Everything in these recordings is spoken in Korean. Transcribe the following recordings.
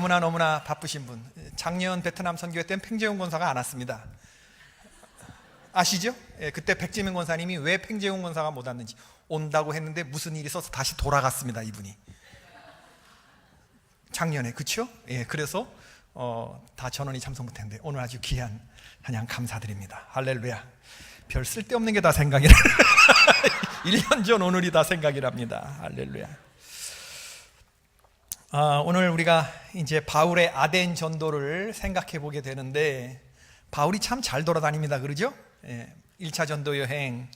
너무나 바쁘신 분. 작년 베트남 선교회 때는 팽재용 권사가 안 왔습니다. 아시죠? 예, 그때 백지민 권사님이 왜 팽재용 권사가 못 왔는지, 온다고 했는데 무슨 일이 있어서 다시 돌아갔습니다. 이분이 작년에. 그쵸? 예, 그래서 다 전원이 참석 못했는데 오늘 아주 귀한 찬양 감사드립니다. 할렐루야. 별 쓸데없는 게 다 생각이 나. 1년 전 오늘이 다 생각이 납니다. 할렐루야. 오늘 우리가 이제 바울의 아덴 전도를 생각해 보게 되는데, 바울이 참 잘 돌아다닙니다. 그러죠? 1차 전도 여행,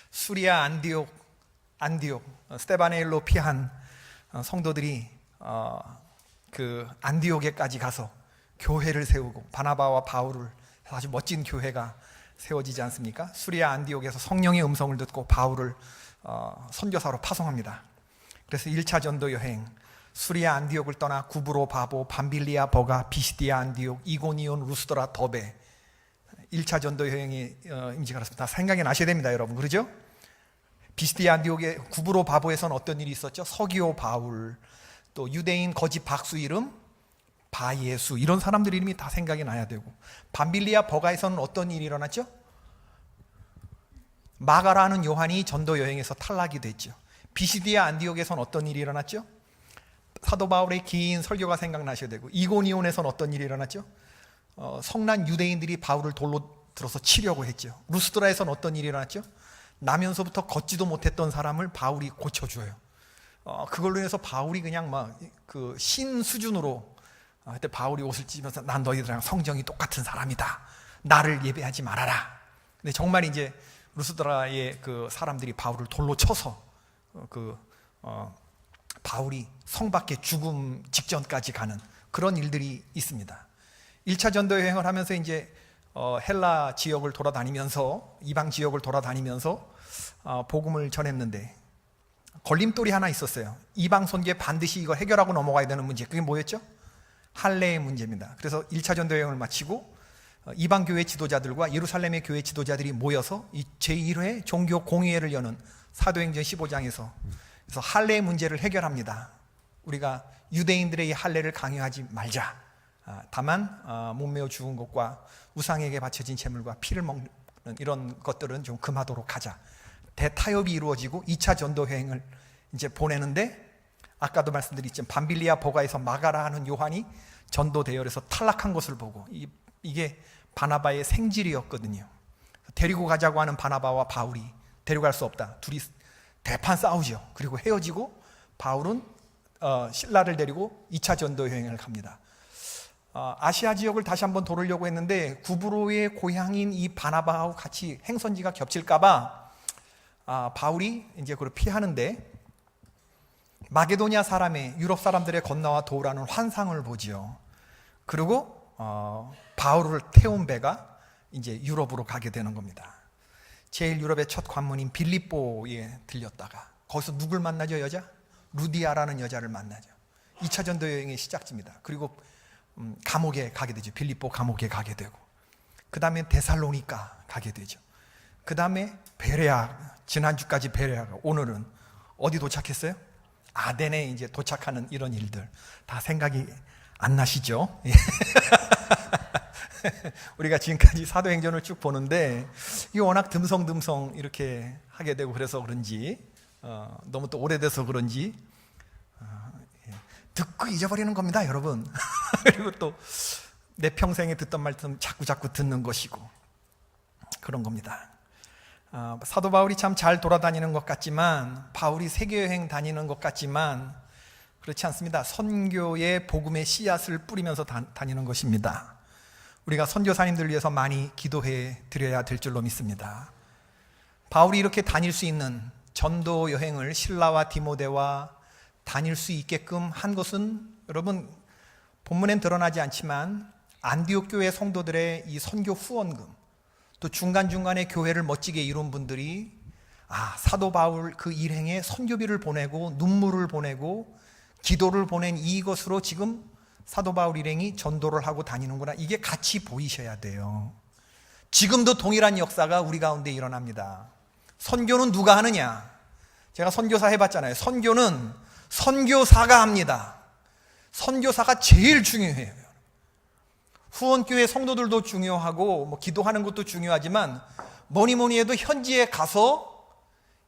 수리아, 안디옥, 스테바네일로 피한 성도들이 그 안디옥에까지 가서 교회를 세우고, 바나바와 바울을 아주 멋진 교회가 세워지지 않습니까? 수리아 안디옥에서 성령의 음성을 듣고 바울을 선교사로 파송합니다. 그래서 1차 전도 여행, 수리아 안디옥을 떠나 구브로, 바보, 밤빌리아, 버가, 비시디아 안디옥, 이고니온, 루스드라, 더베, 1차 전도 여행이 임지가 그렇습니다. 다 생각이 나셔야 됩니다, 여러분. 그러죠? 비시디아 안디옥의 구브로, 바보에서는 어떤 일이 있었죠? 서기오 바울, 또 유대인 거짓 박수 이름 바예수, 이런 사람들 이름이 다 생각이 나야 되고, 밤빌리아 버가에서는 어떤 일이 일어났죠? 마가라는 요한이 전도 여행에서 탈락이 됐죠. 비시디아 안디옥에서는 어떤 일이 일어났죠? 사도 바울의 긴 설교가 생각나셔야 되고, 이고니온에서는 어떤 일이 일어났죠? 성난 유대인들이 바울을 돌로 들어서 치려고 했죠. 루스드라에서는 어떤 일이 일어났죠? 나면서부터 걷지도 못했던 사람을 바울이 고쳐줘요. 그걸로 인해서 바울이 그냥 막 그 신 수준으로, 그때 바울이 옷을 찢으면서 난 너희들이랑 성정이 똑같은 사람이다, 나를 예배하지 말아라. 근데 정말 이제 루스드라의 그 사람들이 바울을 돌로 쳐서 바울이 성 밖에 죽음 직전까지 가는 그런 일들이 있습니다. 1차 전도 여행을 하면서 이제 헬라 지역을 돌아다니면서, 이방 지역을 돌아다니면서 복음을 전했는데 걸림돌이 하나 있었어요. 이방 선교에 반드시 이걸 해결하고 넘어가야 되는 문제, 그게 뭐였죠? 할례의 문제입니다. 그래서 1차 전도 여행을 마치고 이방 교회 지도자들과 예루살렘의 교회 지도자들이 모여서 이 제1회 종교 공의회를 여는 사도행전 15장에서 그래서 할례의 문제를 해결합니다. 우리가 유대인들의 이 할례를 강요하지 말자. 다만 몸매어 죽은 것과 우상에게 바쳐진 제물과 피를 먹는 이런 것들은 좀 금하도록 하자. 대타협이 이루어지고 2차 전도 여행을 이제 보내는데, 아까도 말씀드렸지만 밤빌리아 버가에서 마가라 하는 요한이 전도 대열에서 탈락한 것을 보고, 이게 바나바의 생질이었거든요. 데리고 가자고 하는 바나바와 바울이 데려갈 수 없다. 둘이 대판 싸우죠. 그리고 헤어지고 바울은 신라를 데리고 2차 전도 여행을 갑니다. 아시아 지역을 다시 한번 돌으려고 했는데 구브로의 고향인 이 바나바하고 같이 행선지가 겹칠까봐 바울이 이제 그걸 피하는데, 마게도니아 사람의, 유럽 사람들의 건너와 도우라는 환상을 보지요. 그리고 바울을 태운 배가 이제 유럽으로 가게 되는 겁니다. 제일 유럽의 첫 관문인 빌립보에 들렸다가 거기서 누굴 만나죠? 여자? 루디아라는 여자를 만나죠. 2차 전도 여행의 시작지입니다. 그리고 감옥에 가게 되죠. 빌립보 감옥에 가게 되고, 그 다음에 데살로니가 가게 되죠. 그 다음에 베레아, 지난주까지 베레아가, 오늘은 어디 도착했어요? 아덴에 이제 도착하는 이런 일들 다 생각이 안 나시죠? 우리가 지금까지 사도행전을 쭉 보는데 이게 워낙 듬성듬성 이렇게 하게 되고 그래서 그런지, 너무 또 오래돼서 그런지 듣고 잊어버리는 겁니다, 여러분. 그리고 또 내 평생에 듣던 말씀 자꾸 듣는 것이고 그런 겁니다. 사도 바울이 참 잘 돌아다니는 것 같지만, 바울이 세계여행 다니는 것 같지만 그렇지 않습니다. 선교의 복음의 씨앗을 뿌리면서 다니는 것입니다. 우리가 선교사님들 위해서 많이 기도해 드려야 될 줄로 믿습니다. 바울이 이렇게 다닐 수 있는 전도 여행을 실라와 디모데와 다닐 수 있게끔 한 것은, 여러분 본문엔 드러나지 않지만 안디옥 교회 성도들의 이 선교 후원금, 또 중간중간에 교회를 멋지게 이룬 분들이 사도 바울 그 일행에 선교비를 보내고 눈물을 보내고 기도를 보낸 이것으로 지금 사도 바울 일행이 전도를 하고 다니는구나, 이게 같이 보이셔야 돼요. 지금도 동일한 역사가 우리 가운데 일어납니다. 선교는 누가 하느냐? 제가 선교사 해봤잖아요. 선교는 선교사가 합니다. 선교사가 제일 중요해요. 후원교회 성도들도 중요하고 뭐 기도하는 것도 중요하지만 뭐니 해도 현지에 가서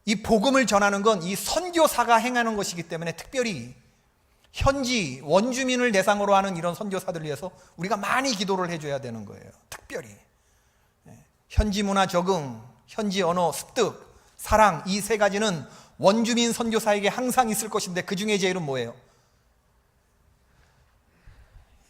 이 복음을 전하는 건 이 선교사가 행하는 것이기 때문에 특별히 현지 원주민을 대상으로 하는 이런 선교사들을 위해서 우리가 많이 기도를 해줘야 되는 거예요. 특별히 현지 문화 적응, 현지 언어 습득, 사랑, 이 세 가지는 원주민 선교사에게 항상 있을 것인데 그 중에 제일은 뭐예요?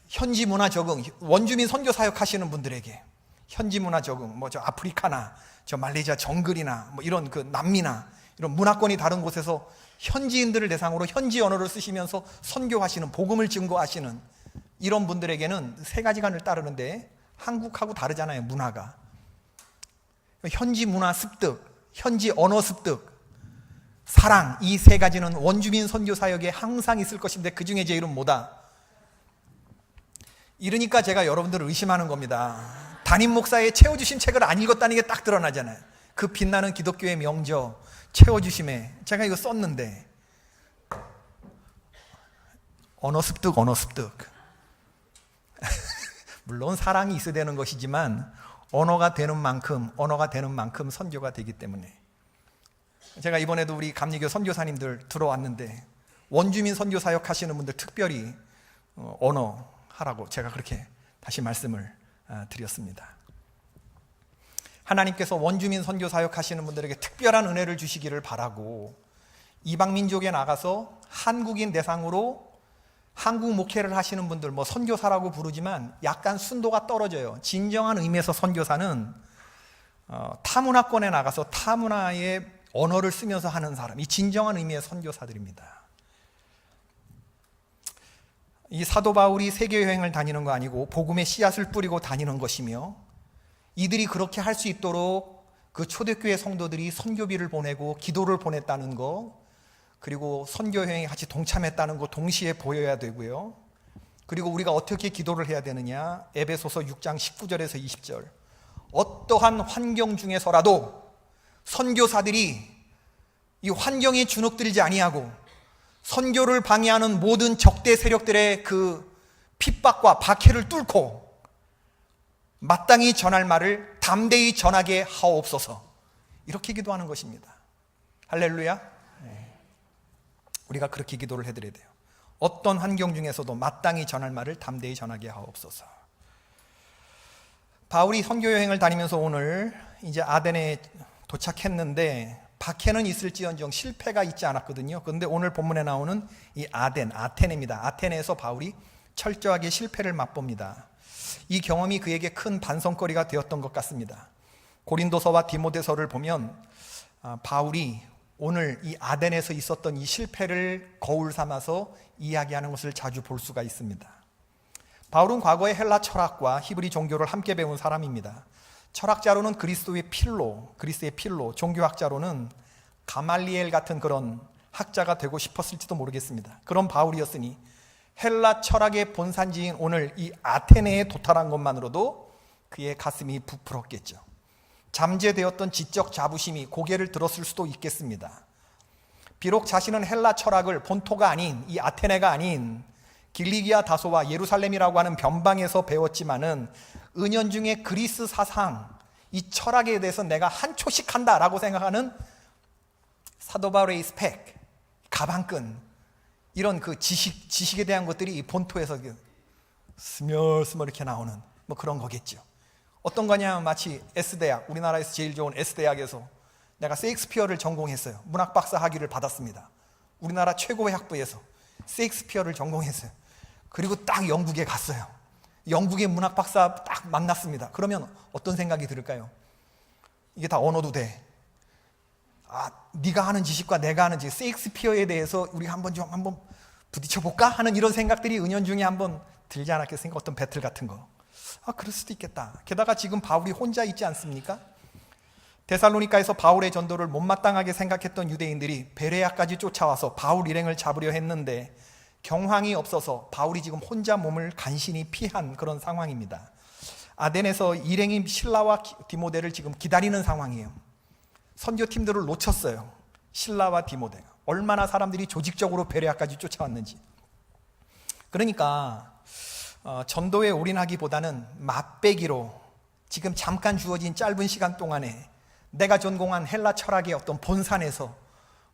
현지 문화 적응, 원주민 선교 사역 하시는 분들에게 현지 문화 적응, 뭐 저 아프리카나 저 말레이시아 정글이나 뭐 이런 그 남미나 이런 문화권이 다른 곳에서 현지인들을 대상으로 현지 언어를 쓰시면서 선교하시는, 복음을 증거하시는 이런 분들에게는 세 가지간을 따르는데 한국하고 다르잖아요, 문화가. 현지 문화 습득, 현지 언어 습득, 사랑, 이 세 가지는 원주민 선교 사역에 항상 있을 것인데 그 중에 제일은 뭐다? 이러니까 제가 여러분들을 의심하는 겁니다. 담임 목사의 채워주심 책을 안 읽었다는 게 딱 드러나잖아요. 그 빛나는 기독교의 명저 채워주심에 제가 이거 썼는데 언어 습득 물론 사랑이 있어야 되는 것이지만 언어가 되는 만큼 선교가 되기 때문에 제가 이번에도 우리 감리교 선교사님들 들어왔는데 원주민 선교 사역 하시는 분들 특별히 언어 하라고 제가 그렇게 다시 말씀을 드렸습니다. 하나님께서 원주민 선교 사역 하시는 분들에게 특별한 은혜를 주시기를 바라고 이방 민족에 나가서 한국인 대상으로 한국 목회를 하시는 분들 뭐 선교사라고 부르지만 약간 순도가 떨어져요. 진정한 의미에서 선교사는 타문화권에 나가서 타문화의 언어를 쓰면서 하는 사람, 이 진정한 의미의 선교사들입니다. 이 사도 바울이 세계 여행을 다니는 거 아니고 복음의 씨앗을 뿌리고 다니는 것이며 이들이 그렇게 할 수 있도록 그 초대교회 성도들이 선교비를 보내고 기도를 보냈다는 거, 그리고 선교 여행에 같이 동참했다는 거 동시에 보여야 되고요. 그리고 우리가 어떻게 기도를 해야 되느냐? 에베소서 6장 19절에서 20절. 어떠한 환경 중에서라도 선교사들이 이 환경에 주눅들지 아니하고 선교를 방해하는 모든 적대 세력들의 그 핍박과 박해를 뚫고 마땅히 전할 말을 담대히 전하게 하옵소서. 이렇게 기도하는 것입니다. 할렐루야. 우리가 그렇게 기도를 해드려야 돼요. 어떤 환경 중에서도 마땅히 전할 말을 담대히 전하게 하옵소서. 바울이 선교 여행을 다니면서 오늘 이제 아덴에 도착했는데 박해는 있을지언정 실패가 있지 않았거든요. 그런데 오늘 본문에 나오는 이 아테네입니다. 아테네에서 바울이 철저하게 실패를 맛봅니다. 이 경험이 그에게 큰 반성거리가 되었던 것 같습니다. 고린도서와 디모데서를 보면 바울이 오늘 이 아덴에서 있었던 이 실패를 거울 삼아서 이야기하는 것을 자주 볼 수가 있습니다. 바울은 과거에 헬라 철학과 히브리 종교를 함께 배운 사람입니다. 철학자로는 그리스의 필로, 종교학자로는 가말리엘 같은 그런 학자가 되고 싶었을지도 모르겠습니다. 그런 바울이었으니 헬라 철학의 본산지인 오늘 이 아테네에 도달한 것만으로도 그의 가슴이 부풀었겠죠. 잠재되었던 지적 자부심이 고개를 들었을 수도 있겠습니다. 비록 자신은 헬라 철학을 본토가 아닌 이 아테네가 아닌 길리기아 다소와 예루살렘이라고 하는 변방에서 배웠지만은 은연중에 그리스 사상, 이 철학에 대해서 내가 한 초씩 한다라고 생각하는 사도 바울의 스펙, 가방끈, 이런 그 지식에 대한 것들이 이 본토에서 스멀스멀 이렇게 나오는 뭐 그런 거겠죠. 어떤 거냐면 마치 S대학, 우리나라에서 제일 좋은 S대학에서 내가 셰익스피어를 전공했어요. 문학박사 학위를 받았습니다. 우리나라 최고의 학부에서 셰익스피어를 전공했어요. 그리고 딱 영국에 갔어요. 영국의 문학박사 딱 만났습니다. 그러면 어떤 생각이 들을까요? 이게 다 언어도 돼. 네가 하는 지식과 내가 하는 지식, 셰익스피어에 대해서 우리가 한번 부딪혀볼까? 하는 이런 생각들이 은연중에 한번 들지 않았겠습니까? 어떤 배틀 같은 거. 그럴 수도 있겠다. 게다가 지금 바울이 혼자 있지 않습니까? 데살로니가에서 바울의 전도를 못마땅하게 생각했던 유대인들이 베레아까지 쫓아와서 바울 일행을 잡으려 했는데 경황이 없어서 바울이 지금 혼자 몸을 간신히 피한 그런 상황입니다. 아덴에서 일행인 실라와 디모데를 지금 기다리는 상황이에요. 선교팀들을 놓쳤어요. 실라와 디모데가 얼마나 사람들이 조직적으로 베레아까지 쫓아왔는지. 그러니까 전도에 올인하기보다는 맛배기로 지금 잠깐 주어진 짧은 시간 동안에 내가 전공한 헬라 철학의 어떤 본산에서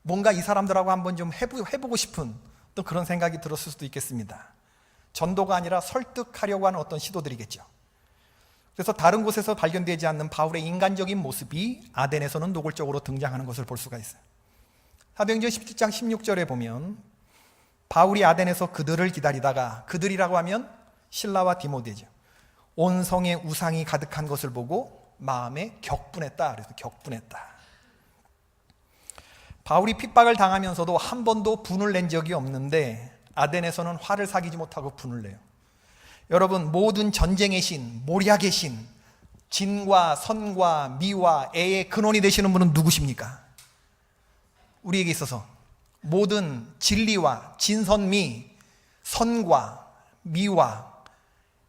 뭔가 이 사람들하고 한번 좀 해보고 싶은 또 그런 생각이 들었을 수도 있겠습니다. 전도가 아니라 설득하려고 하는 어떤 시도들이겠죠. 그래서 다른 곳에서 발견되지 않는 바울의 인간적인 모습이 아덴에서는 노골적으로 등장하는 것을 볼 수가 있어요. 사도행전 17장 16절에 보면 바울이 아덴에서 그들을 기다리다가, 그들이라고 하면 실라와 디모데죠, 온 성에 우상이 가득한 것을 보고 마음에 격분했다. 그래서 격분했다. 바울이 핍박을 당하면서도 한 번도 분을 낸 적이 없는데 아덴에서는 화를 사귀지 못하고 분을 내요. 여러분, 모든 전쟁의 신, 모략의 신, 진과 선과 미와 애의 근원이 되시는 분은 누구십니까? 우리에게 있어서 모든 진리와 진선미, 선과 미와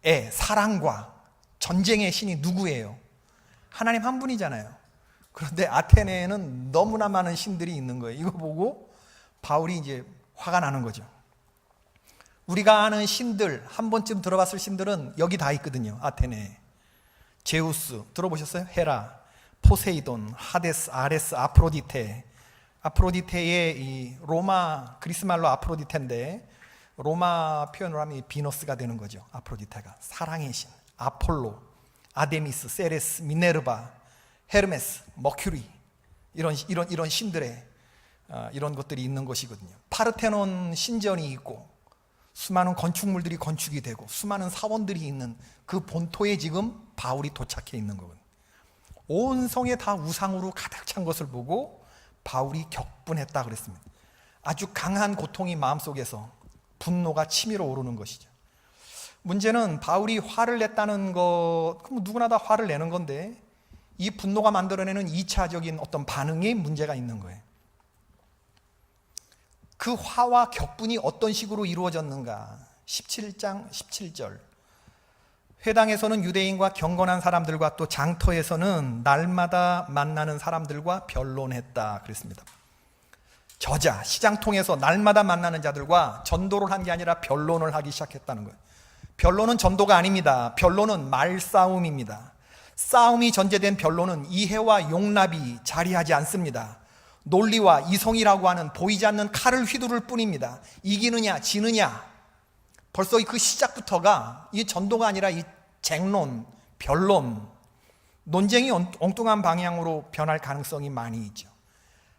애, 사랑과 전쟁의 신이 누구예요? 하나님 한 분이잖아요. 그런데 아테네에는 너무나 많은 신들이 있는 거예요. 이거 보고 바울이 이제 화가 나는 거죠. 우리가 아는 신들, 한 번쯤 들어봤을 신들은 여기 다 있거든요. 아테네. 제우스 들어보셨어요? 헤라, 포세이돈, 하데스, 아레스, 아프로디테. 아프로디테의 이 로마 그리스 말로 아프로디테인데 로마 표현으로 하면 비너스가 되는 거죠. 아프로디테가 사랑의 신. 아폴로, 아데미스, 세레스, 미네르바, 헤르메스, 머큐리, 이런 신들의 이런 것들이 있는 것이거든요. 파르테논 신전이 있고 수많은 건축물들이 건축이 되고 수많은 사원들이 있는 그 본토에 지금 바울이 도착해 있는 거거든요. 온 성에 다 우상으로 가득 찬 것을 보고 바울이 격분했다 그랬습니다. 아주 강한 고통이 마음속에서 분노가 치밀어 오르는 것이죠. 문제는 바울이 화를 냈다는 것, 그럼 누구나 다 화를 내는 건데 이 분노가 만들어내는 2차적인 어떤 반응에 문제가 있는 거예요. 그 화와 격분이 어떤 식으로 이루어졌는가? 17장 17절. 회당에서는 유대인과 경건한 사람들과 또 장터에서는 날마다 만나는 사람들과 변론했다 그랬습니다. 저자, 시장통에서 날마다 만나는 자들과 전도를 한 게 아니라 변론을 하기 시작했다는 거예요. 변론은 전도가 아닙니다. 변론은 말싸움입니다. 싸움이 전제된 변론은 이해와 용납이 자리하지 않습니다. 논리와 이성이라고 하는 보이지 않는 칼을 휘두를 뿐입니다. 이기느냐 지느냐, 벌써 그 시작부터가 이 전도가 아니라 이 쟁론, 변론, 논쟁이 엉뚱한 방향으로 변할 가능성이 많이 있죠.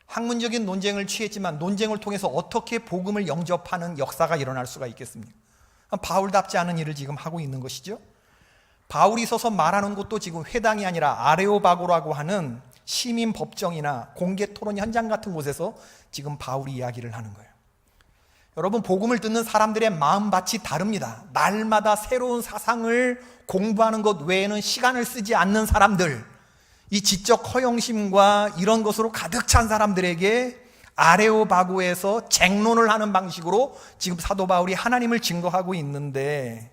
학문적인 논쟁을 취했지만 논쟁을 통해서 어떻게 복음을 영접하는 역사가 일어날 수가 있겠습니까? 바울답지 않은 일을 지금 하고 있는 것이죠. 바울이 서서 말하는 곳도 지금 회당이 아니라 아레오바고라고 하는 시민 법정이나 공개 토론 현장 같은 곳에서 지금 바울이 이야기를 하는 거예요. 여러분, 복음을 듣는 사람들의 마음밭이 다릅니다. 날마다 새로운 사상을 공부하는 것 외에는 시간을 쓰지 않는 사람들, 이 지적 허영심과 이런 것으로 가득 찬 사람들에게 아레오바고에서 쟁론을 하는 방식으로 지금 사도 바울이 하나님을 증거하고 있는데,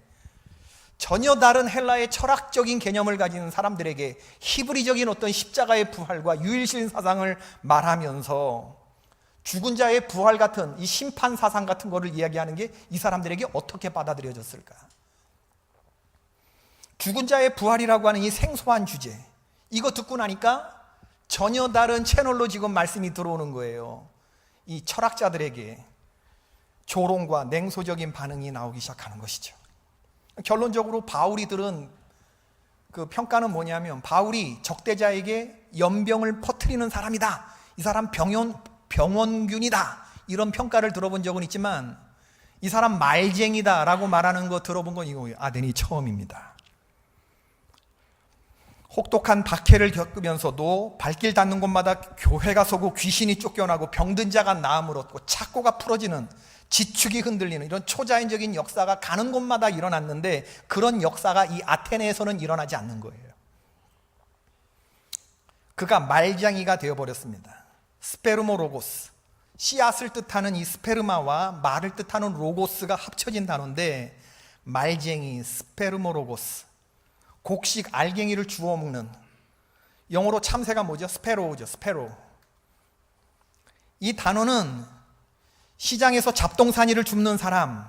전혀 다른 헬라의 철학적인 개념을 가진 사람들에게 히브리적인 어떤 십자가의 부활과 유일신 사상을 말하면서 죽은 자의 부활 같은 이 심판 사상 같은 거를 이야기하는 게 이 사람들에게 어떻게 받아들여졌을까? 죽은 자의 부활이라고 하는 이 생소한 주제, 이거 듣고 나니까 전혀 다른 채널로 지금 말씀이 들어오는 거예요. 이 철학자들에게 조롱과 냉소적인 반응이 나오기 시작하는 것이죠. 결론적으로 바울이 들은 그 평가는 뭐냐면, 바울이 적대자에게 연병을 퍼뜨리는 사람이다, 이 사람 병원균이다, 이런 평가를 들어본 적은 있지만 이 사람 말쟁이다 라고 말하는 거 들어본 건 이거 아덴이 처음입니다. 혹독한 박해를 겪으면서도 발길 닿는 곳마다 교회가 서고 귀신이 쫓겨나고 병든 자가 나음을 얻고 착고가 풀어지는, 지축이 흔들리는 이런 초자연적인 역사가 가는 곳마다 일어났는데 그런 역사가 이 아테네에서는 일어나지 않는 거예요. 그가 말장이가 되어버렸습니다. 스페르모 로고스, 씨앗을 뜻하는 이 스페르마와 말을 뜻하는 로고스가 합쳐진 단어인데, 말쟁이, 스페르모 로고스, 곡식 알갱이를 주워 먹는, 영어로 참새가 뭐죠? 스페로우죠. 스페로. 이 단어는 시장에서 잡동사니를 줍는 사람,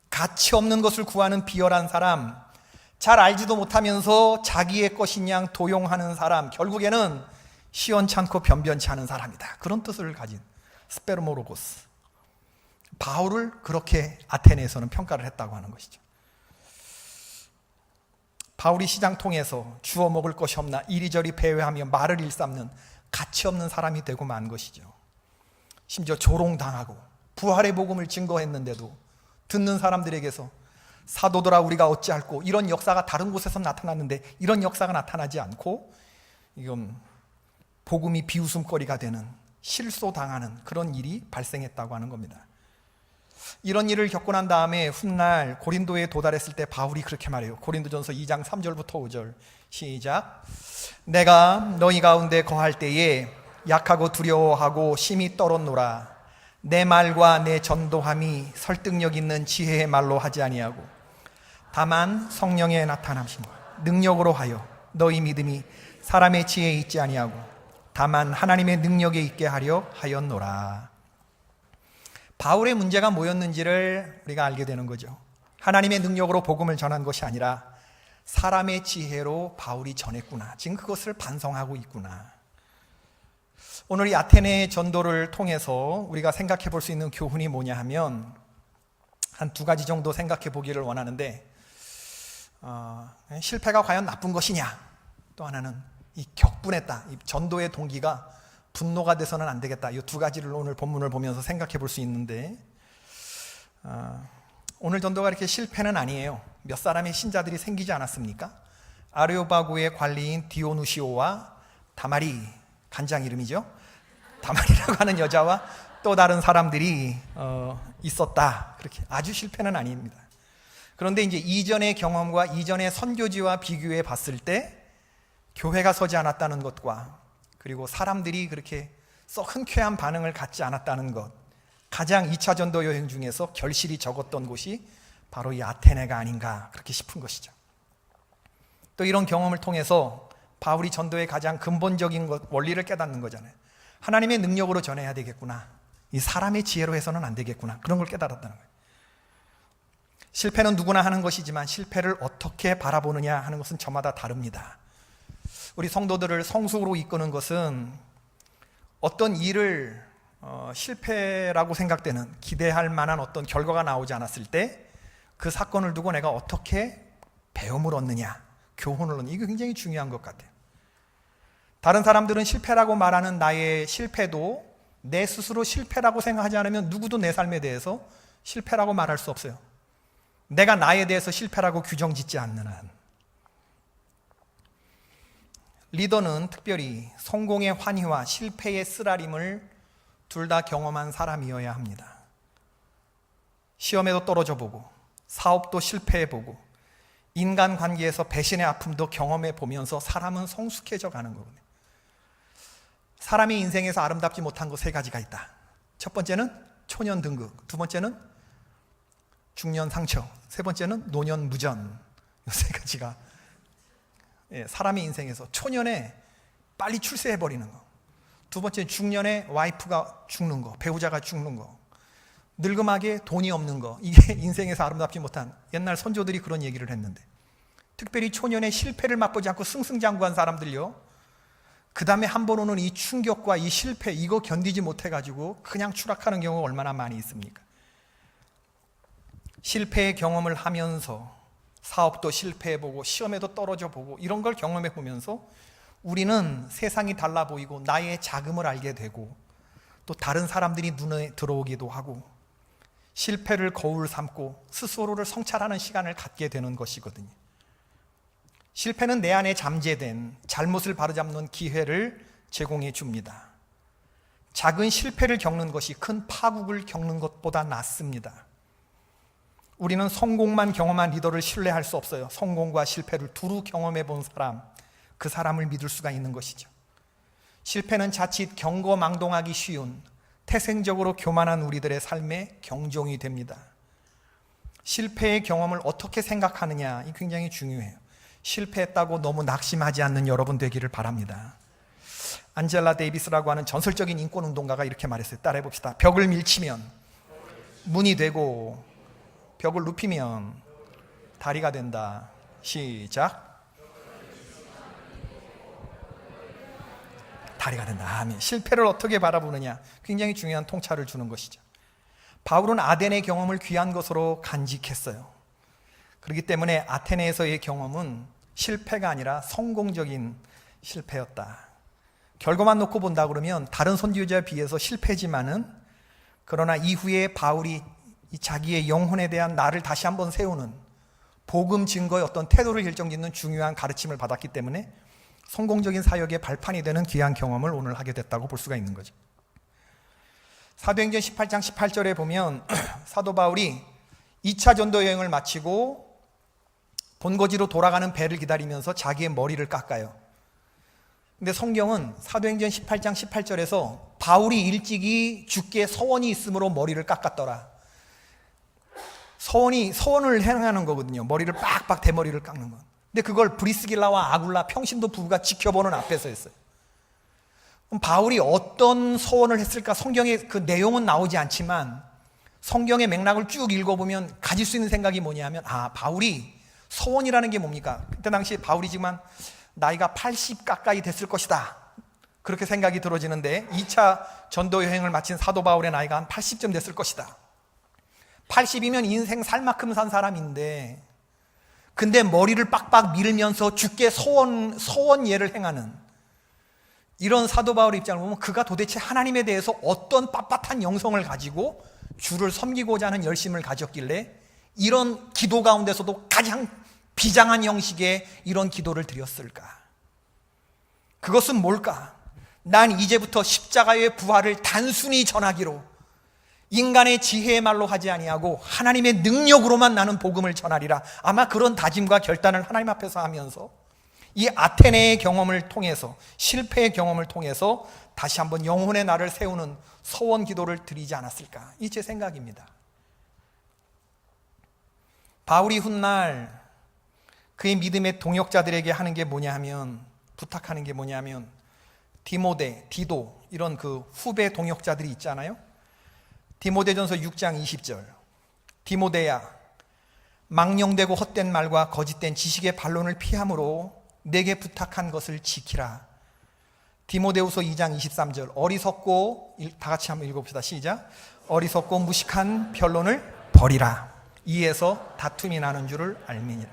가치 없는 것을 구하는 비열한 사람, 잘 알지도 못하면서 자기의 것인 양 도용하는 사람, 결국에는 시원찮고 변변치 않은 사람이다. 그런 뜻을 가진 스페르모로고스. 바울을 그렇게 아테네에서는 평가를 했다고 하는 것이죠. 바울이 시장통에서 주워 먹을 것이 없나 이리저리 배회하며 말을 일삼는 가치 없는 사람이 되고 만 것이죠. 심지어 조롱당하고 부활의 복음을 증거했는데도 듣는 사람들에게서 사도들아 우리가 어찌할꼬, 이런 역사가 다른 곳에서 나타났는데 이런 역사가 나타나지 않고 이건 복음이 비웃음거리가 되는, 실소당하는 그런 일이 발생했다고 하는 겁니다. 이런 일을 겪고 난 다음에 훗날 고린도에 도달했을 때 바울이 그렇게 말해요. 고린도전서 2장 3절부터 5절 시작. 내가 너희 가운데 거할 때에 약하고 두려워하고 심히 떨었노라. 내 말과 내 전도함이 설득력 있는 지혜의 말로 하지 아니하고 다만 성령의 나타남심과 능력으로 하여 너희 믿음이 사람의 지혜에 있지 아니하고 다만 하나님의 능력에 있게 하려 하였노라. 바울의 문제가 뭐였는지를 우리가 알게 되는 거죠. 하나님의 능력으로 복음을 전한 것이 아니라 사람의 지혜로 바울이 전했구나. 지금 그것을 반성하고 있구나. 오늘 이 아테네 전도를 통해서 우리가 생각해 볼 수 있는 교훈이 뭐냐 하면 한 두 가지 정도 생각해 보기를 원하는데, 실패가 과연 나쁜 것이냐, 또 하나는 이 격분했다, 이 전도의 동기가 분노가 돼서는 안 되겠다. 이 두 가지를 오늘 본문을 보면서 생각해 볼 수 있는데, 오늘 전도가 이렇게 실패는 아니에요. 몇 사람의 신자들이 생기지 않았습니까? 아레오바고의 관리인 디오누시오와 다마리, 간장 이름이죠. 다마리라고 하는 여자와 또 다른 사람들이 있었다. 그렇게 아주 실패는 아닙니다. 그런데 이제 이전의 경험과 이전의 선교지와 비교해 봤을 때 교회가 서지 않았다는 것과 그리고 사람들이 그렇게 썩 흔쾌한 반응을 갖지 않았다는 것, 가장 2차 전도 여행 중에서 결실이 적었던 곳이 바로 이 아테네가 아닌가 그렇게 싶은 것이죠. 또 이런 경험을 통해서 바울이 전도의 가장 근본적인 원리를 깨닫는 거잖아요. 하나님의 능력으로 전해야 되겠구나, 이 사람의 지혜로 해서는 안 되겠구나, 그런 걸 깨달았다는 거예요. 실패는 누구나 하는 것이지만 실패를 어떻게 바라보느냐 하는 것은 저마다 다릅니다. 우리 성도들을 성숙으로 이끄는 것은 어떤 일을 실패라고 생각되는, 기대할 만한 어떤 결과가 나오지 않았을 때 그 사건을 두고 내가 어떻게 배움을 얻느냐, 교훈을 얻느냐, 이게 굉장히 중요한 것 같아요. 다른 사람들은 실패라고 말하는 나의 실패도 내 스스로 실패라고 생각하지 않으면 누구도 내 삶에 대해서 실패라고 말할 수 없어요. 내가 나에 대해서 실패라고 규정짓지 않는 한. 리더는 특별히 성공의 환희와 실패의 쓰라림을 둘 다 경험한 사람이어야 합니다. 시험에도 떨어져 보고 사업도 실패해 보고 인간관계에서 배신의 아픔도 경험해 보면서 사람은 성숙해져 가는 거거든요. 사람의 인생에서 아름답지 못한 것 세 가지가 있다. 첫 번째는 초년 등극, 두 번째는 중년 상처, 세 번째는 노년 무전. 이 세 가지가 사람의 인생에서 초년에 빨리 출세해버리는 거, 두 번째는 중년에 와이프가 죽는 거, 배우자가 죽는 거, 늙음하게 돈이 없는 거, 이게 인생에서 아름답지 못한, 옛날 선조들이 그런 얘기를 했는데, 특별히 초년에 실패를 맛보지 않고 승승장구한 사람들요, 그 다음에 한 번 오는 이 충격과 이 실패, 이거 견디지 못해가지고 그냥 추락하는 경우가 얼마나 많이 있습니까? 실패의 경험을 하면서 사업도 실패해보고 시험에도 떨어져보고 이런 걸 경험해보면서 우리는 세상이 달라 보이고 나의 자금을 알게 되고 또 다른 사람들이 눈에 들어오기도 하고 실패를 거울 삼고 스스로를 성찰하는 시간을 갖게 되는 것이거든요. 실패는 내 안에 잠재된 잘못을 바로잡는 기회를 제공해 줍니다. 작은 실패를 겪는 것이 큰 파국을 겪는 것보다 낫습니다. 우리는 성공만 경험한 리더를 신뢰할 수 없어요. 성공과 실패를 두루 경험해 본 사람, 그 사람을 믿을 수가 있는 것이죠. 실패는 자칫 경거망동하기 쉬운 태생적으로 교만한 우리들의 삶의 경종이 됩니다. 실패의 경험을 어떻게 생각하느냐, 이 굉장히 중요해요. 실패했다고 너무 낙심하지 않는 여러분 되기를 바랍니다. 안젤라 데이비스라고 하는 전설적인 인권운동가가 이렇게 말했어요. 따라해 봅시다. 벽을 밀치면 문이 되고 벽을 눕히면 다리가 된다. 시작. 다리가 된다. 아멘. 실패를 어떻게 바라보느냐, 굉장히 중요한 통찰을 주는 것이죠. 바울은 아덴의 경험을 귀한 것으로 간직했어요. 그렇기 때문에 아테네에서의 경험은 실패가 아니라 성공적인 실패였다. 결과만 놓고 본다 그러면 다른 선지자에 비해서 실패지만은, 그러나 이후에 바울이 자기의 영혼에 대한 나를 다시 한번 세우는 복음 증거의 어떤 태도를 결정짓는 중요한 가르침을 받았기 때문에 성공적인 사역의 발판이 되는 귀한 경험을 오늘 하게 됐다고 볼 수가 있는 거죠. 사도행전 18장 18절에 보면 사도 바울이 2차 전도 여행을 마치고 본거지로 돌아가는 배를 기다리면서 자기의 머리를 깎아요. 근데 성경은 사도행전 18장 18절에서 바울이 일찍이 주께 서원이 있으므로 머리를 깎았더라. 서원을 행하는 거거든요. 머리를 빡빡 대머리를 깎는 것. 근데 그걸 브리스길라와 아굴라 평신도 부부가 지켜보는 앞에서 했어요. 그럼 바울이 어떤 서원을 했을까? 성경에 그 내용은 나오지 않지만 성경의 맥락을 쭉 읽어보면 가질 수 있는 생각이 뭐냐면, 바울이 서원이라는 게 뭡니까? 그때 당시 바울이 지금 나이가 80 가까이 됐을 것이다, 그렇게 생각이 들어지는데 2차 전도 여행을 마친 사도 바울의 나이가 한 80쯤 됐을 것이다. 80이면 인생 살 만큼 산 사람인데, 근데 머리를 빡빡 밀면서 주께 서원 예를 행하는 이런 사도 바울의 입장을 보면 그가 도대체 하나님에 대해서 어떤 빳빳한 영성을 가지고 주를 섬기고자 하는 열심을 가졌길래 이런 기도 가운데서도 가장 비장한 형식의 이런 기도를 드렸을까? 그것은 뭘까? 난 이제부터 십자가의 부활을 단순히 전하기로, 인간의 지혜의 말로 하지 아니하고 하나님의 능력으로만 나는 복음을 전하리라. 아마 그런 다짐과 결단을 하나님 앞에서 하면서 이 아테네의 경험을 통해서, 실패의 경험을 통해서 다시 한번 영혼의 날을 세우는 서원 기도를 드리지 않았을까? 이 제 생각입니다. 바울이 훗날 그의 믿음의 동역자들에게 하는 게 뭐냐 하면, 부탁하는 게 뭐냐 하면, 디모데, 디도 이런 그 후배 동역자들이 있잖아요. 디모데전서 6장 20절, 디모데야, 망령되고 헛된 말과 거짓된 지식의 반론을 피함으로 내게 부탁한 것을 지키라. 디모데후서 2장 23절, 어리석고, 다 같이 한번 읽어봅시다. 시작. 어리석고 무식한 변론을 버리라. 이에서 다툼이 나는 줄을 알미니라.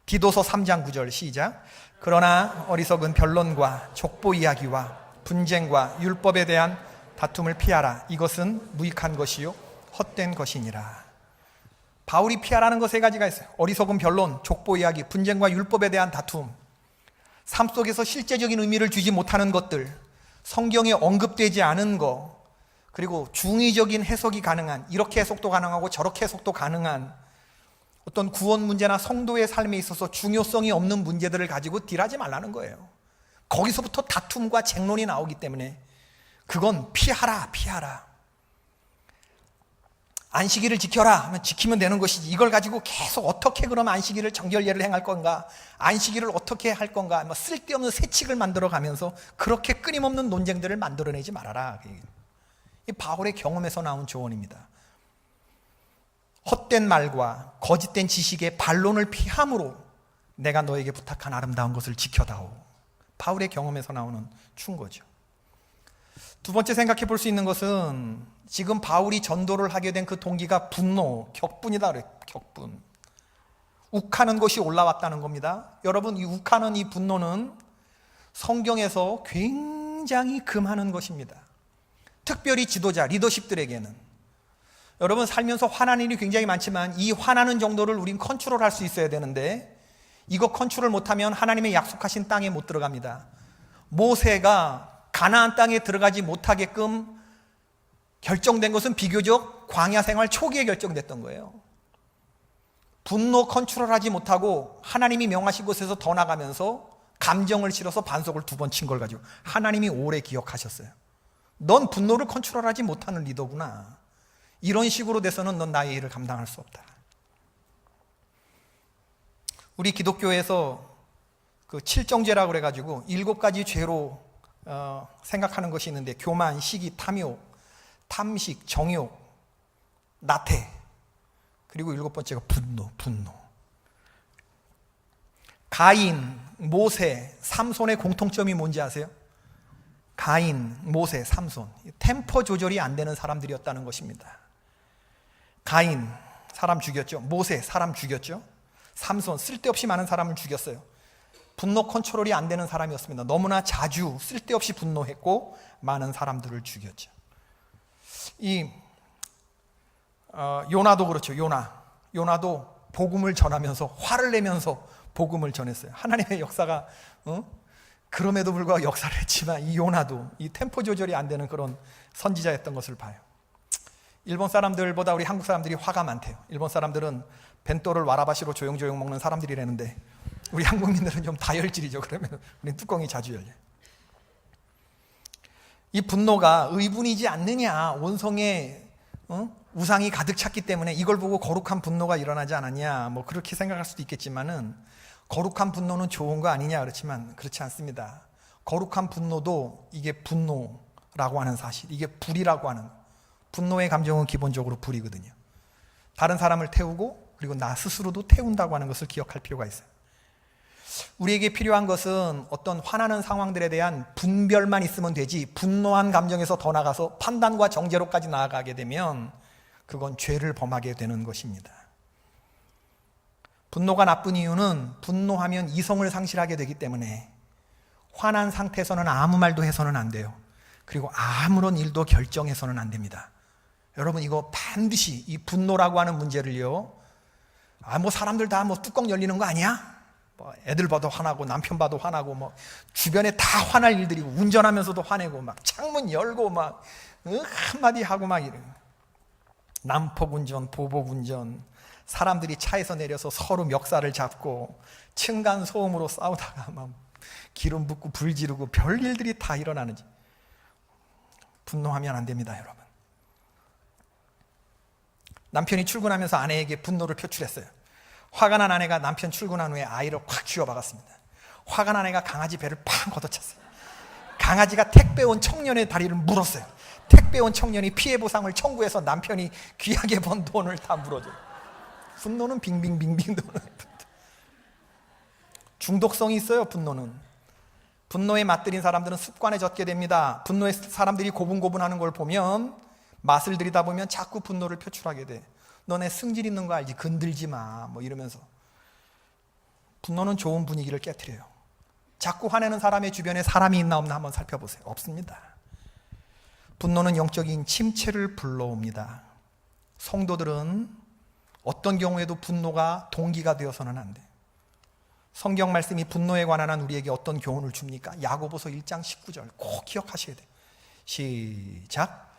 디도서 3장 9절 시작. 그러나 어리석은 변론과 족보 이야기와 분쟁과 율법에 대한 다툼을 피하라. 이것은 무익한 것이요 헛된 것이니라. 바울이 피하라는 거 세 가지가 있어요. 어리석은 변론, 족보 이야기, 분쟁과 율법에 대한 다툼. 삶 속에서 실제적인 의미를 주지 못하는 것들, 성경에 언급되지 않은 거, 그리고 중의적인 해석이 가능한, 이렇게 해석도 가능하고 저렇게 해석도 가능한 어떤 구원 문제나 성도의 삶에 있어서 중요성이 없는 문제들을 가지고 딜하지 말라는 거예요. 거기서부터 다툼과 쟁론이 나오기 때문에 그건 피하라. 안식일을 지켜라 하면 지키면 되는 것이지, 이걸 가지고 계속 어떻게 그러면 안식일을 정결예를 행할 건가, 안식일을 어떻게 할 건가, 쓸데없는 세칙을 만들어 가면서 그렇게 끊임없는 논쟁들을 만들어내지 말아라. 이 바울의 경험에서 나온 조언입니다. 헛된 말과 거짓된 지식의 반론을 피함으로 내가 너에게 부탁한 아름다운 것을 지켜다오. 바울의 경험에서 나오는 충고죠. 두 번째 생각해 볼 수 있는 것은 지금 바울이 전도를 하게 된 그 동기가 분노, 격분이다 그래요. 격분. 욱하는 것이 올라왔다는 겁니다. 여러분, 이 욱하는 이 분노는 성경에서 굉장히 금하는 것입니다. 특별히 지도자, 리더십들에게는. 여러분, 살면서 화나는 일이 굉장히 많지만 이 화나는 정도를 우린 컨트롤할 수 있어야 되는데, 이거 컨트롤 못하면 하나님의 약속하신 땅에 못 들어갑니다. 모세가 가나안 땅에 들어가지 못하게끔 결정된 것은 비교적 광야 생활 초기에 결정됐던 거예요. 분노 컨트롤하지 못하고 하나님이 명하신 곳에서 더 나가면서 감정을 실어서 반석을 2번 친 걸 가지고 하나님이 오래 기억하셨어요. 넌 분노를 컨트롤하지 못하는 리더구나. 이런 식으로 돼서는 넌 나의 일을 감당할 수 없다. 우리 기독교에서 그 칠정죄라고 그래가지고 7가지 죄로 생각하는 것이 있는데, 교만, 시기, 탐욕, 탐식, 정욕, 나태, 그리고 7번째가 분노. 가인, 모세, 삼손의 공통점이 뭔지 아세요? 가인, 모세, 삼손, 템포 조절이 안 되는 사람들이었다는 것입니다. 가인, 사람 죽였죠. 모세, 사람 죽였죠. 삼손, 쓸데없이 많은 사람을 죽였어요. 분노 컨트롤이 안 되는 사람이었습니다. 너무나 자주 쓸데없이 분노했고 많은 사람들을 죽였죠. 요나도 그렇죠. 요나도 복음을 전하면서 화를 내면서 복음을 전했어요. 하나님의 역사가 그럼에도 불구하고 역사를 했지만 이 요나도 이 템포 조절이 안 되는 그런 선지자였던 것을 봐요. 일본 사람들보다 우리 한국 사람들이 화가 많대요. 일본 사람들은 벤또를 와라바시로 조용조용 먹는 사람들이라는데 우리 한국민들은 좀 다혈질이죠. 그러면 우리 뚜껑이 자주 열려요. 이 분노가 의분이지 않느냐, 온성에 우상이 가득 찼기 때문에 이걸 보고 거룩한 분노가 일어나지 않았냐, 뭐 그렇게 생각할 수도 있겠지만은 거룩한 분노는 좋은 거 아니냐 그렇지만 그렇지 않습니다. 거룩한 분노도 이게 분노라고 하는 사실, 이게 불이라고 하는, 분노의 감정은 기본적으로 불이거든요. 다른 사람을 태우고 그리고 나 스스로도 태운다고 하는 것을 기억할 필요가 있어요. 우리에게 필요한 것은 어떤 화나는 상황들에 대한 분별만 있으면 되지, 분노한 감정에서 더 나가서 판단과 정죄로까지 나아가게 되면 그건 죄를 범하게 되는 것입니다. 분노가 나쁜 이유는 분노하면 이성을 상실하게 되기 때문에 화난 상태에서는 아무 말도 해서는 안 돼요. 그리고 아무런 일도 결정해서는 안 됩니다. 여러분, 이거 반드시 이 분노라고 하는 문제를요, 뭐 사람들 다 뭐 뚜껑 열리는 거 아니야? 뭐 애들 봐도 화나고 남편 봐도 화나고 뭐 주변에 다 화날 일들이고, 운전하면서도 화내고 막 창문 열고 막 한마디 하고 막 이래. 난폭운전, 보복운전, 사람들이 차에서 내려서 서로 멱살을 잡고 층간 소음으로 싸우다가 막 기름 붓고 불 지르고 별 일들이 다 일어나는지. 분노하면 안 됩니다, 여러분. 남편이 출근하면서 아내에게 분노를 표출했어요. 화가 난 아내가 남편 출근한 후에 아이를 확 쥐어박았습니다. 화가 난 아내가 강아지 배를 팡 걷어찼어요. 강아지가 택배 온 청년의 다리를 물었어요. 택배 온 청년이 피해 보상을 청구해서 남편이 귀하게 번 돈을 다 물어줘요. 분노는 빙빙빙빙 도는, 중독성이 있어요. 분노에 맛들인 사람들은 습관에 젖게 됩니다. 분노에 사람들이 고분고분하는 걸 보면, 맛을 들이다 보면 자꾸 분노를 표출하게 돼. 너네 승질 있는 거 알지? 건들지 마. 뭐 이러면서. 분노는 좋은 분위기를 깨트려요. 자꾸 화내는 사람의 주변에 사람이 있나 없나 한번 살펴보세요. 없습니다. 분노는 영적인 침체를 불러옵니다. 성도들은 어떤 경우에도 분노가 동기가 되어서는 안 돼. 성경 말씀이 분노에 관한 한 우리에게 어떤 교훈을 줍니까? 야고보서 1장 19절 꼭 기억하셔야 돼요. 시작.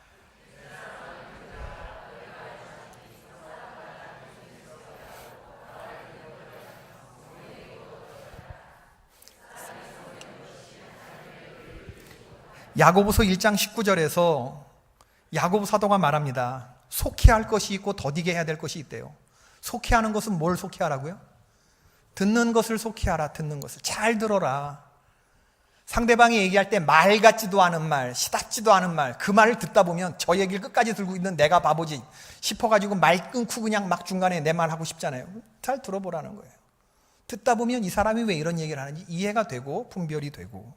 야고보서 1장 19절에서 야고보 사도가 말합니다. 속해할 것이 있고 더디게 해야 될 것이 있대요. 속해하는 것은 뭘 속해하라고요? 듣는 것을 속해하라. 듣는 것을 잘 들어라. 상대방이 얘기할 때 말 같지도 않은 말, 시답지도 않은 말, 그 말을 듣다 보면 저 얘기를 끝까지 들고 있는 내가 바보지 싶어가지고 말 끊고 그냥 막 중간에 내 말 하고 싶잖아요. 잘 들어보라는 거예요. 듣다 보면 이 사람이 왜 이런 얘기를 하는지 이해가 되고 분별이 되고,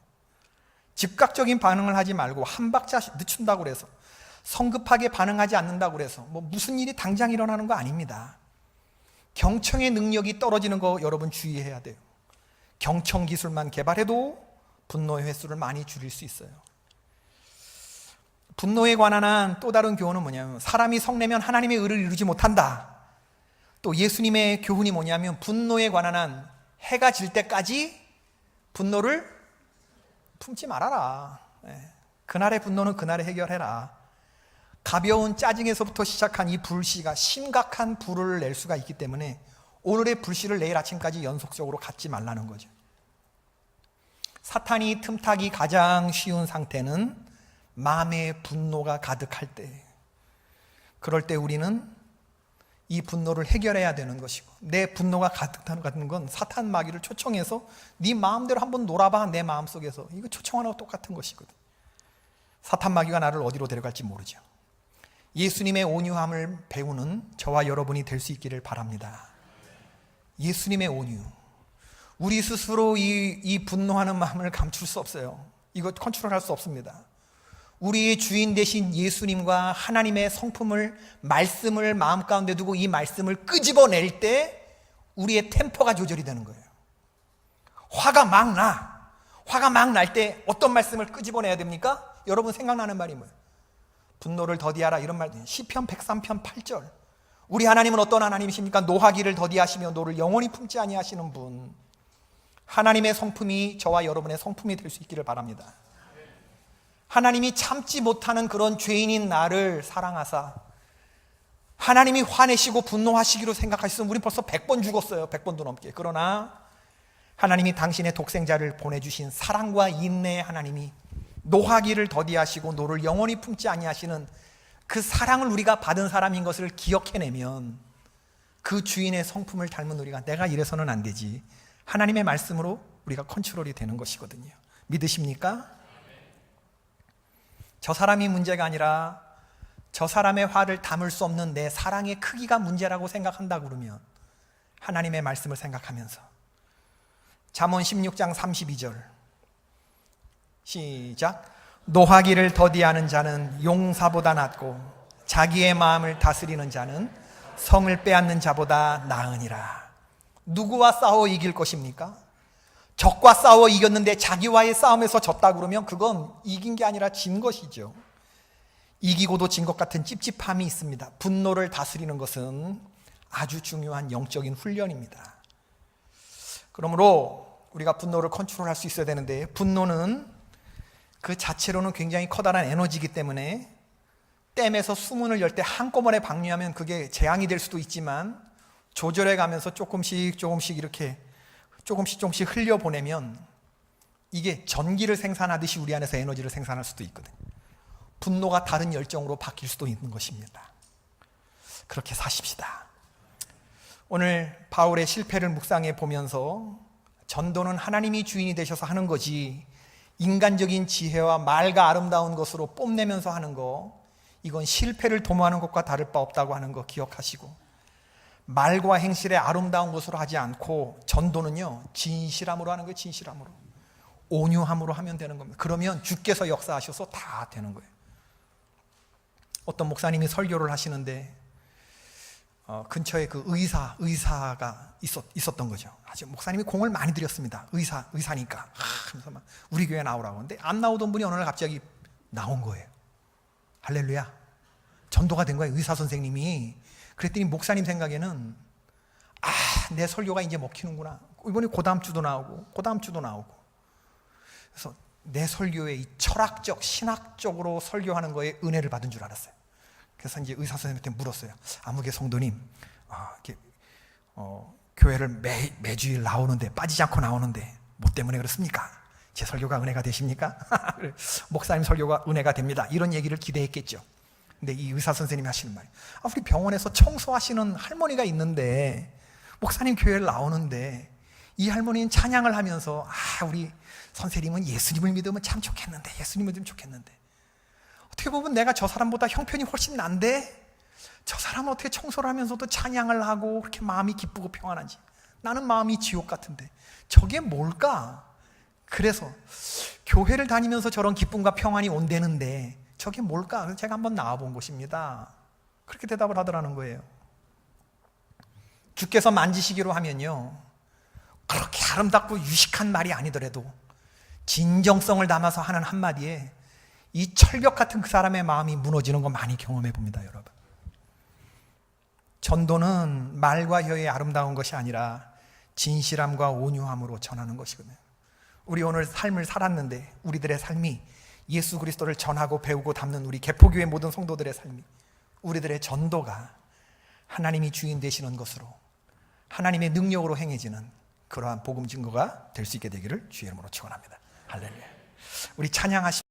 즉각적인 반응을 하지 말고 한 박자 늦춘다고 그래서, 성급하게 반응하지 않는다고 그래서 뭐 무슨 일이 당장 일어나는 거 아닙니다. 경청의 능력이 떨어지는 거 여러분 주의해야 돼요. 경청 기술만 개발해도 분노의 횟수를 많이 줄일 수 있어요. 분노에 관한 한 또 다른 교훈은 뭐냐면, 사람이 성내면 하나님의 의를 이루지 못한다. 또 예수님의 교훈이 뭐냐면, 분노에 관한 한 해가 질 때까지 분노를 품지 말아라. 그날의 분노는 그날에 해결해라. 가벼운 짜증에서부터 시작한 이 불씨가 심각한 불을 낼 수가 있기 때문에 오늘의 불씨를 내일 아침까지 연속적으로 갖지 말라는 거죠. 사탄이 틈타기 가장 쉬운 상태는 마음에 분노가 가득할 때, 그럴 때 우리는 이 분노를 해결해야 되는 것이고, 내 분노가 가득한 건 사탄 마귀를 초청해서 네 마음대로 한번 놀아봐. 내 마음속에서. 이거 초청하는 거 똑같은 것이거든. 사탄 마귀가 나를 어디로 데려갈지 모르죠. 예수님의 온유함을 배우는 저와 여러분이 될 수 있기를 바랍니다. 예수님의 온유. 우리 스스로 이 분노하는 마음을 감출 수 없어요. 이거 컨트롤할 수 없습니다. 우리의 주인 되신 예수님과 하나님의 성품을, 말씀을 마음 가운데 두고 이 말씀을 끄집어낼 때 우리의 템포가 조절이 되는 거예요. 화가 막 날 때 어떤 말씀을 끄집어내야 됩니까? 여러분 생각나는 말이 뭐예요? 분노를 더디하라, 이런 말. 시편 103편 8절. 우리 하나님은 어떤 하나님이십니까? 노하기를 더디하시며 노를 영원히 품지 아니하시는 분. 하나님의 성품이 저와 여러분의 성품이 될 수 있기를 바랍니다. 하나님이 참지 못하는 그런 죄인인 나를 사랑하사 하나님이 화내시고 분노하시기로 생각하셨으면 우린 벌써 100번 죽었어요. 100번도 넘게. 그러나 하나님이 당신의 독생자를 보내주신 사랑과 인내의 하나님이 노하기를 더디하시고 노를 영원히 품지 아니하시는 그 사랑을 우리가 받은 사람인 것을 기억해내면 그 주인의 성품을 닮은 우리가 내가 이래서는 안 되지, 하나님의 말씀으로 우리가 컨트롤이 되는 것이거든요. 믿으십니까? 저 사람이 문제가 아니라 저 사람의 화를 담을 수 없는 내 사랑의 크기가 문제라고 생각한다 그러면 하나님의 말씀을 생각하면서 잠언 16장 32절 시작. 노하기를 더디하는 자는 용사보다 낫고 자기의 마음을 다스리는 자는 성을 빼앗는 자보다 나으니라. 누구와 싸워 이길 것입니까? 적과 싸워 이겼는데 자기와의 싸움에서 졌다 그러면 그건 이긴 게 아니라 진 것이죠. 이기고도 진 것 같은 찝찝함이 있습니다. 분노를 다스리는 것은 아주 중요한 영적인 훈련입니다. 그러므로 우리가 분노를 컨트롤할 수 있어야 되는데, 분노는 그 자체로는 굉장히 커다란 에너지이기 때문에 댐에서 수문을 열 때 한꺼번에 방류하면 그게 재앙이 될 수도 있지만 조절해 가면서 조금씩 이렇게 조금씩 흘려보내면 이게 전기를 생산하듯이 우리 안에서 에너지를 생산할 수도 있거든요. 분노가 다른 열정으로 바뀔 수도 있는 것입니다. 그렇게 사십시다. 오늘 바울의 실패를 묵상해 보면서 전도는 하나님이 주인이 되셔서 하는 거지 인간적인 지혜와 말과 아름다운 것으로 뽐내면서 하는 거, 이건 실패를 도모하는 것과 다를 바 없다고 하는 거 기억하시고, 말과 행실의 아름다운 것으로 하지 않고 전도는요 진실함으로 하는 거예요. 진실함으로, 온유함으로 하면 되는 겁니다. 그러면 주께서 역사하셔서 다 되는 거예요. 어떤 목사님이 설교를 하시는데 근처에 그 의사가 있었던 거죠. 아주 목사님이 공을 많이 들였습니다. 의사니까 그래서 막 우리 교회 나오라고 하는데 안 나오던 분이 어느 날 갑자기 나온 거예요. 할렐루야. 전도가 된 거예요. 의사 선생님이. 그랬더니 목사님 생각에는 내 설교가 이제 먹히는구나. 이번에 그 다음 주도 나오고 그래서 내 설교에 이 철학적 신학적으로 설교하는 거에 은혜를 받은 줄 알았어요. 그래서 이제 의사 선생님한테 물었어요. 아무개 성도님, 교회를 매주일 나오는데 빠지지 않고 나오는데 뭐 때문에 그렇습니까? 제 설교가 은혜가 되십니까? 목사님 설교가 은혜가 됩니다. 이런 얘기를 기대했겠죠. 근데 이 의사 선생님이 하시는 말이, 우리 병원에서 청소하시는 할머니가 있는데 목사님 교회를 나오는데 이 할머니는 찬양을 하면서 우리 선생님은 예수님을 믿으면 참 좋겠는데, 예수님을 믿으면 좋겠는데, 어떻게 보면 내가 저 사람보다 형편이 훨씬 난데 저 사람은 어떻게 청소를 하면서도 찬양을 하고 그렇게 마음이 기쁘고 평안한지, 나는 마음이 지옥 같은데 저게 뭘까? 그래서 교회를 다니면서 저런 기쁨과 평안이 온다는데 저게 뭘까? 그래서 제가 한번 나와본 것입니다. 그렇게 대답을 하더라는 거예요. 주께서 만지시기로 하면요, 그렇게 아름답고 유식한 말이 아니더라도 진정성을 담아서 하는 한마디에 이 철벽 같은 그 사람의 마음이 무너지는 거 많이 경험해 봅니다, 여러분. 전도는 말과 혀의 아름다운 것이 아니라 진실함과 온유함으로 전하는 것이거든요. 우리 오늘 삶을 살았는데 우리들의 삶이 예수 그리스도를 전하고 배우고 담는 우리 개포교회 모든 성도들의 삶이, 우리들의 전도가 하나님이 주인 되시는 것으로 하나님의 능력으로 행해지는 그러한 복음 증거가 될 수 있게 되기를 주의 이름으로 축원합니다. 할렐루야. 우리 찬양하시